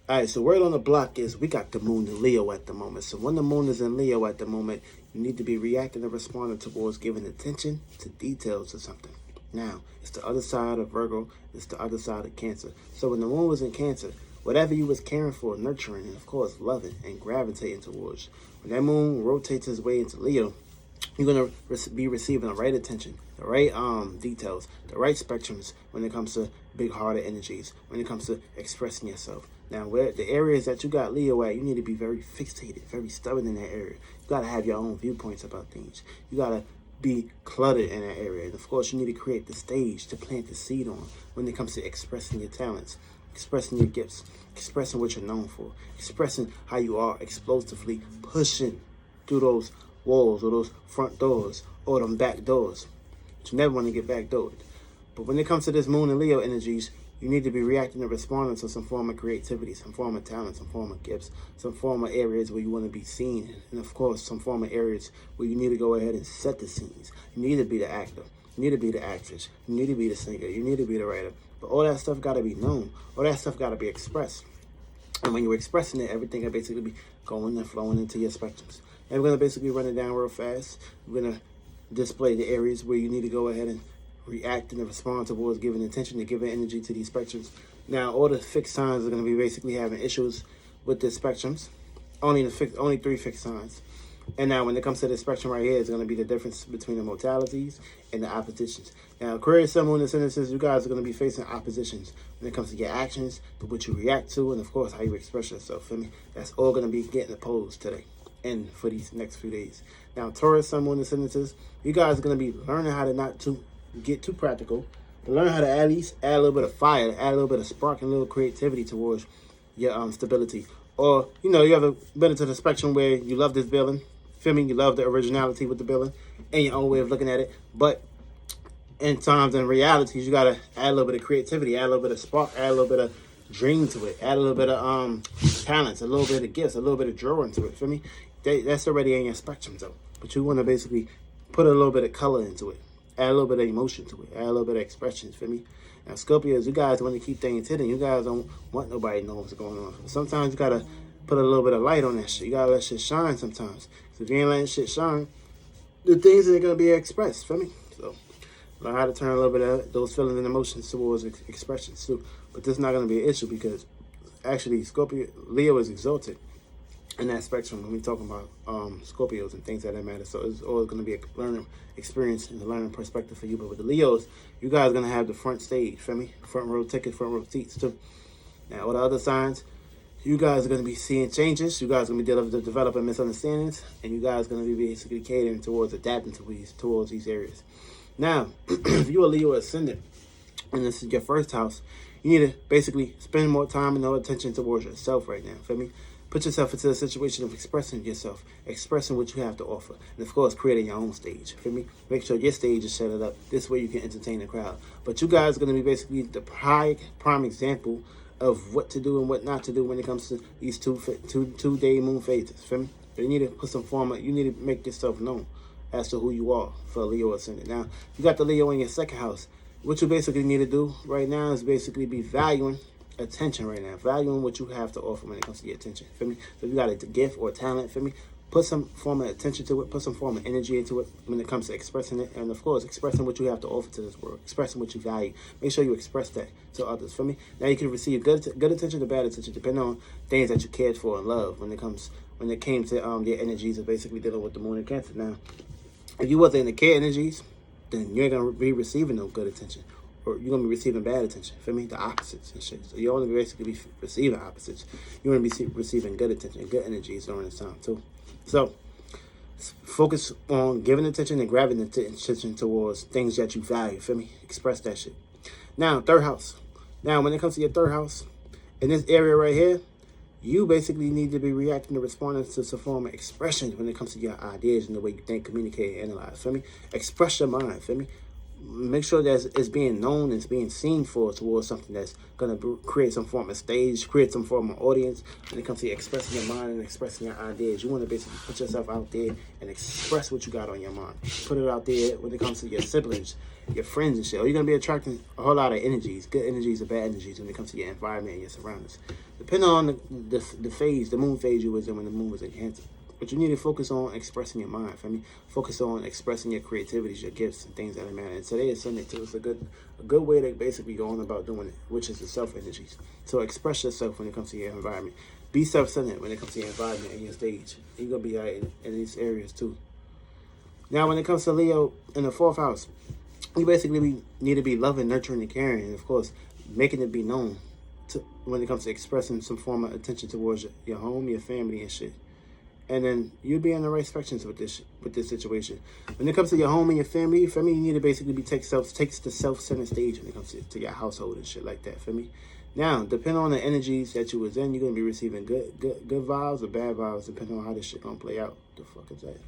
All right, so word on the block is we got the moon in Leo at the moment. So when the moon is in Leo at the moment, you need to be reacting and responding towards giving attention to details of something. Now, it's the other side of Virgo, it's the other side of Cancer. So when the moon was in Cancer, whatever you was caring for, nurturing, and of course loving and gravitating towards, when that moon rotates its way into Leo, you're going to be receiving the right attention, the right details, the right spectrums when it comes to big-hearted energies, when it comes to expressing yourself. Now, where the areas that you got Leo at, you need to be very fixated, very stubborn in that area. You got to have your own viewpoints about things. You got to be cluttered in that area. And, of course, you need to create the stage to plant the seed on when it comes to expressing your talents, expressing your gifts, expressing what you're known for, expressing how you are explosively pushing through those walls or those front doors or them back doors. But you never want to get backdoored. But when it comes to this moon and Leo energies, you need to be reacting and responding to some form of creativity, some form of talent, some form of gifts, some form of areas where you want to be seen. And of course, some form of areas where you need to go ahead and set the scenes. You need to be the actor. You need to be the actress. You need to be the singer. You need to be the writer. But all that stuff got to be known. All that stuff got to be expressed. And when you're expressing it, everything will basically be going and flowing into your spectrums. And we're going to basically run it down real fast. We're going to display the areas where you need to go ahead and react and respond towards giving attention and giving energy to these spectrums. Now, all the fixed signs are going to be basically having issues with the spectrums. Only 3 fixed signs. And now, when it comes to the spectrum right here, it's going to be the difference between the modalities and the oppositions. Now, Aquarius, Sun, Moon, and Ascendant, you guys are going to be facing oppositions when it comes to your actions, to what you react to, and of course, how you express yourself. For me, that's all going to be getting opposed today and for these next few days. Now, Taurus, Sun, Moon, and Ascendant, you guys are going to be learning how to not to get too practical, but learn how to at least add a little bit of fire, add a little bit of spark and a little creativity towards your stability. Or, you know, you ever been into the spectrum where you love this building, feel me? You love the originality with the building and your own way of looking at it. But in times and realities, you got to add a little bit of creativity, add a little bit of spark, add a little bit of dream to it, add a little bit of talents, a little bit of gifts, a little bit of drawing to it, feel me? That's already in your spectrum, though. But you want to basically put a little bit of color into it, add a little bit of emotion to it, add a little bit of expressions, feel me? Now, Scorpios, you guys want to keep things hidden. You guys don't want nobody to know what's going on. Sometimes you got to put a little bit of light on that shit. You got to let shit shine sometimes. So if you ain't letting shit shine, the things ain't going to be expressed, feel me? So learn how to turn a little bit of those feelings and emotions towards expressions too. But this is not going to be an issue because actually Leo is exalted in that spectrum when we're talking about Scorpios and things that matter. So it's always going to be a learning experience and a learning perspective for you. But with the Leos, you guys are going to have the front stage, feel me? Front row tickets, front row seats too. Now, all the other signs, you guys are going to be seeing changes. You guys are going to be developing misunderstandings. And you guys are going to be basically catering towards adapting towards these areas. Now, if you're a Leo ascendant and this is your first house, you need to basically spend more time and more attention towards yourself right now, feel me? Put yourself into a situation of expressing yourself, expressing what you have to offer, and of course, creating your own stage. Feel me? Make sure your stage is set it up. This way you can entertain the crowd. But you guys are going to be basically the prime example of what to do and what not to do when it comes to these two-day moon phases. Feel me? But you need to put some form. You need to make yourself known as to who you are for a Leo ascendant. Now, you got the Leo in your second house. What you basically need to do right now is basically be valuing attention right now, valuing what you have to offer when it comes to your attention, feel me? So if you got a gift or talent, feel me? Put some form of attention to it, put some form of energy into it when it comes to expressing it, and of course, expressing what you have to offer to this world, expressing what you value. Make sure you express that to others, feel me? Now you can receive good attention or bad attention, depending on things that you cared for and love when it came to your energies of basically dealing with the moon and Cancer. Now, if you wasn't in the care energies, then you ain't gonna be receiving no good attention. Or you're going to be receiving bad attention, feel me? The opposites and shit. So you only basically be receiving opposites. You want to be receiving good attention, good energies during this time too. So focus on giving attention and grabbing attention towards things that you value, feel me? Express that shit. Now, third house. Now, when it comes to your third house, in this area right here, you basically need to be reacting and responding to some form of expression when it comes to your ideas and the way you think, communicate, and analyze, feel me? Express your mind, feel me? make sure that it's being known, it's being seen for towards something that's going to create some form of stage, create some form of audience. When it comes to expressing your mind and expressing your ideas, you want to basically put yourself out there and express what you got on your mind. Put it out there when it comes to your siblings, your friends and shit. Or you're going to be attracting a whole lot of energies, good energies or bad energies when it comes to your environment and your surroundings. Depending on the phase, the moon phase you was in when the moon was in Cancer. But you need to focus on expressing your mind, for me. Focus on expressing your creativities, your gifts, and things that matter. And today is Sunday too. It's a good way to basically go on about doing it, which is the self energies. So express yourself when it comes to your environment. Be self-centered when it comes to your environment and your stage. You're gonna be in these areas too. Now, when it comes to Leo in the 4th house, you basically need to be loving, nurturing, and caring, and of course, making it be known when it comes to expressing some form of attention towards your home, your family, and shit. And then you'll be in the right sections with this situation. When it comes to your home and your family, you need to basically takes the self-centered stage when it comes to your household and shit like that, for me. Now, depending on the energies that you was in, you're gonna be receiving good vibes or bad vibes, depending on how this shit gonna play out. The fuck is that?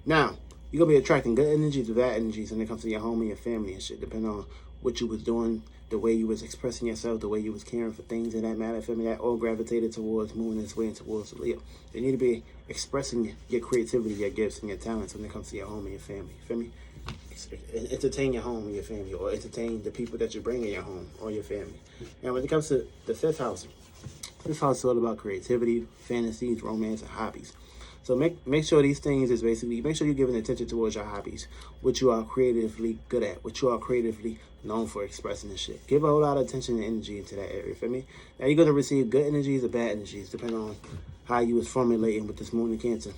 Now, you're gonna be attracting good energies or bad energies when it comes to your home and your family and shit, depending on what you was doing, the way you was expressing yourself, the way you was caring for things in that matter, for me, that all gravitated towards moving this way and towards Leo. You need to be expressing your creativity, your gifts, and your talents when it comes to your home and your family, feel me? Entertain your home and your family, or entertain the people that you bring in your home or your family. Now, when it comes to the 5th house is all about creativity, fantasies, romance, and hobbies. So make sure these things is basically, make sure you're giving attention towards your hobbies, what you are creatively good at, what you are creatively known for expressing and shit. Give a whole lot of attention and energy into that area, feel me? Now, you're going to receive good energies or bad energies, depending on how you was formulating with this moon in Cancer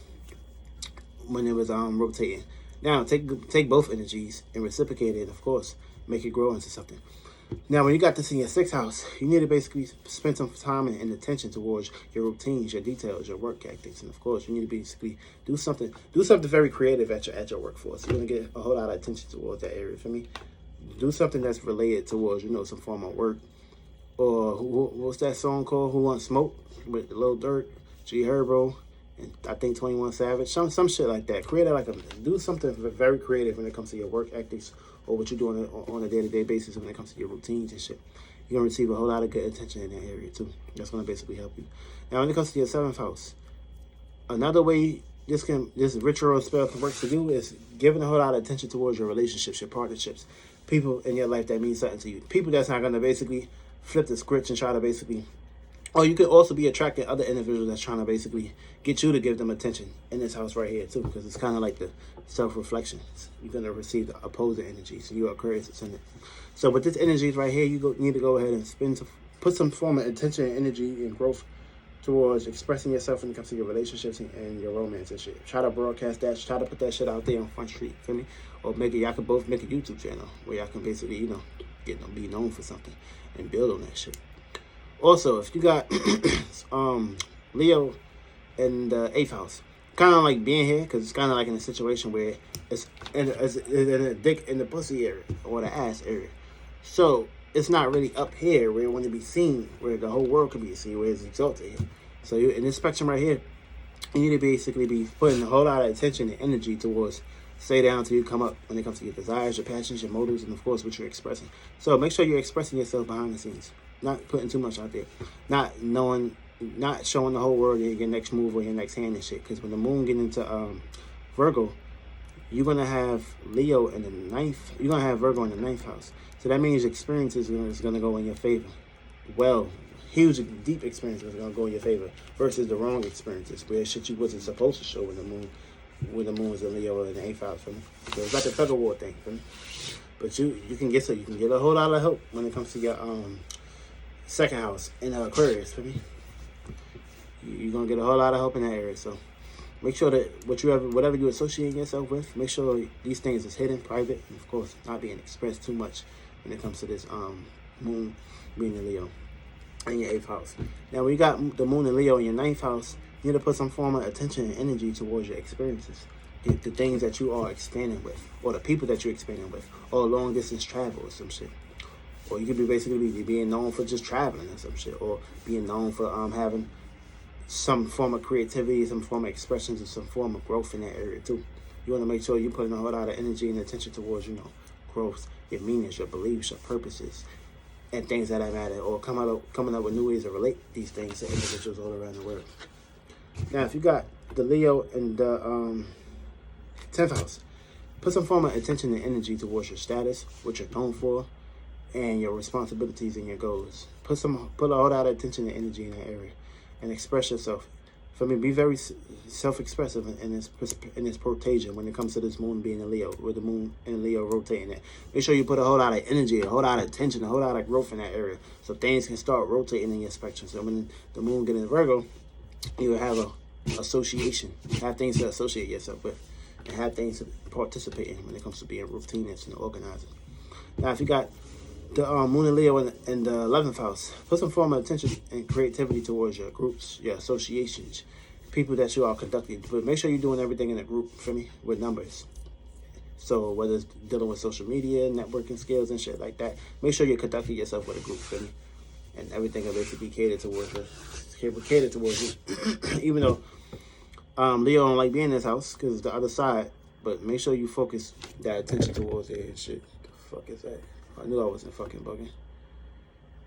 when it was rotating. Now, take both energies and reciprocate it, and of course, make it grow into something. Now, when you got this in your 6th house, you need to basically spend some time and attention towards your routines, your details, your work ethics, and of course, you need to basically do something very creative at your workforce. You're gonna get a whole lot of attention towards that area. For me, do something that's related towards some form of work. Or what's that song called? Who Wants Smoke with Lil Durk, G Herbo, and I think 21 Savage, some shit like that. Do something very creative when it comes to your work ethics or what you're doing on a day-to-day basis when it comes to your routines and shit. You're gonna receive a whole lot of good attention in that area too. That's gonna basically help you. Now, when it comes to your 7th house, another way this ritual spell can work for you is giving a whole lot of attention towards your relationships, your partnerships, people in your life that mean something to you. People that's not gonna basically flip the script and try to basically. Or you could also be attracting other individuals that's trying to basically get you to give them attention in this house right here too, because it's kind of like the self-reflection. You're going to receive the opposing energy, so you are Aquarius ascendant. So with this energy right here, you need to go ahead and put some form of attention and energy and growth towards expressing yourself when it comes to your relationships and your romance and shit. Try to broadcast that. Try to put that shit out there on Front Street, feel me? Or y'all can both make a YouTube channel where y'all can basically, be known for something and build on that shit. Also, if you got Leo in the 8th house, kind of like being here, because it's kind of like in a situation where it's in the dick in the pussy area or the ass area. So it's not really up here where it want to be seen, where the whole world could be seen, where it's exalted here. So in this spectrum right here, you need to basically be putting a whole lot of attention and energy towards stay down till you come up when it comes to your desires, your passions, your motives, and of course what you're expressing. So make sure you're expressing yourself behind the scenes. Not putting too much out there. Not showing the whole world your next move or your next hand and shit. Because when the moon get into Virgo, you're going to have Leo in the 9th. You're going to have Virgo in the 9th house. So that means experiences is going to go in your favor. Well, huge, deep experiences are going to go in your favor. Versus the wrong experiences where shit you wasn't supposed to show when the moon is in Leo in the 8th house. For me. So it's like a tug of war thing. For me. But you can get a whole lot of help when it comes to your 2nd house in Aquarius, for me. You're gonna get a whole lot of help in that area. So make sure that whatever you associate yourself with, make sure these things is hidden, private, and of course not being expressed too much when it comes to this moon being in Leo in your 8th house. Now, when you got the moon in Leo in your 9th house, you need to put some form of attention and energy towards your experiences, the things that you are expanding with, or the people that you're expanding with, or long distance travel or some shit. Or you could be basically being known for just traveling or some shit. Or being known for having some form of creativity, some form of expressions, or some form of growth in that area too. You want to make sure you're putting a whole lot of energy and attention towards, growth your meanings, your beliefs, your purposes, and things that matter, or coming up with new ways to relate these things to individuals all around the world. Now, if you got the Leo in the 10th house, put some form of attention and energy towards your status, what you're known for, and your responsibilities and your goals. Put all that attention and energy in that area, and express yourself. For me, be very self-expressive in this rotation when it comes to this moon being in Leo, with the moon in Leo rotating it. Make sure you put a whole lot of energy, a whole lot of attention, a whole lot of growth in that area, so things can start rotating in your spectrum. So when the moon gets in Virgo, you will have a association, have things to associate yourself with, and have things to participate in when it comes to being routinist and organizing. Now, if you got the moon and Leo in the 11th house, put some form of attention and creativity towards your groups, your associations, people that you are conducting. But make sure you're doing everything in a group, for me, with numbers. So whether it's dealing with social media, networking skills, and shit like that, make sure you're conducting yourself with a group, for me. And everything will basically be catered towards you. Even though Leo don't like being in this house because it's the other side, but make sure you focus that attention towards it and shit. The fuck is that? I knew I wasn't fucking bugging.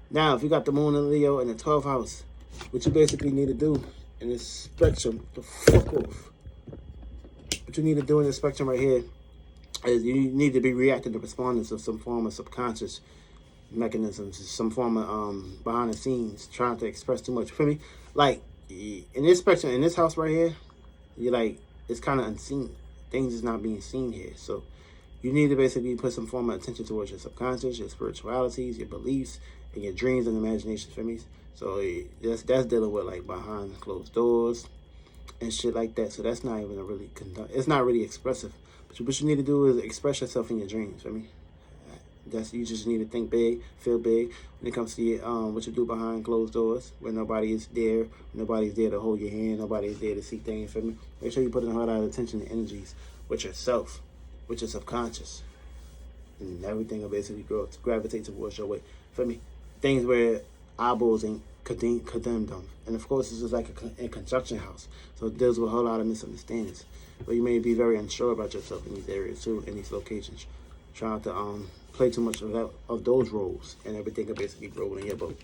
Now, if you got the moon and Leo in the 12th house, what you basically need to do in this spectrum, the fuck off. What you need to do in this spectrum right here is you need to be reacting to responding to some form of subconscious mechanisms, some form of behind the scenes, trying to express too much. For me, like, in this spectrum, in this house right here, you're like, it's kind of unseen. Things is not being seen here. So you need to basically put some form of attention towards your subconscious, your spiritualities, your beliefs, and your dreams and imaginations, for me. So that's dealing with like behind closed doors and shit like that. So that's not even a really it's not really expressive. But what you need to do is express yourself in your dreams, for me. You just need to think big, feel big when it comes to what you do behind closed doors, where nobody is there, nobody's there to hold your hand, nobody's there to see things, for me. Make sure you put in a lot of attention and energies with yourself, with your subconscious, and everything will basically gravitate towards your way. For me, things where eyeballs ain't condemn them. And of course, this is like a conjunction house, so it deals with a whole lot of misunderstandings. But you may be very unsure about yourself in these areas too, in these locations, trying to play too much of those roles, and everything will basically roll in your boat.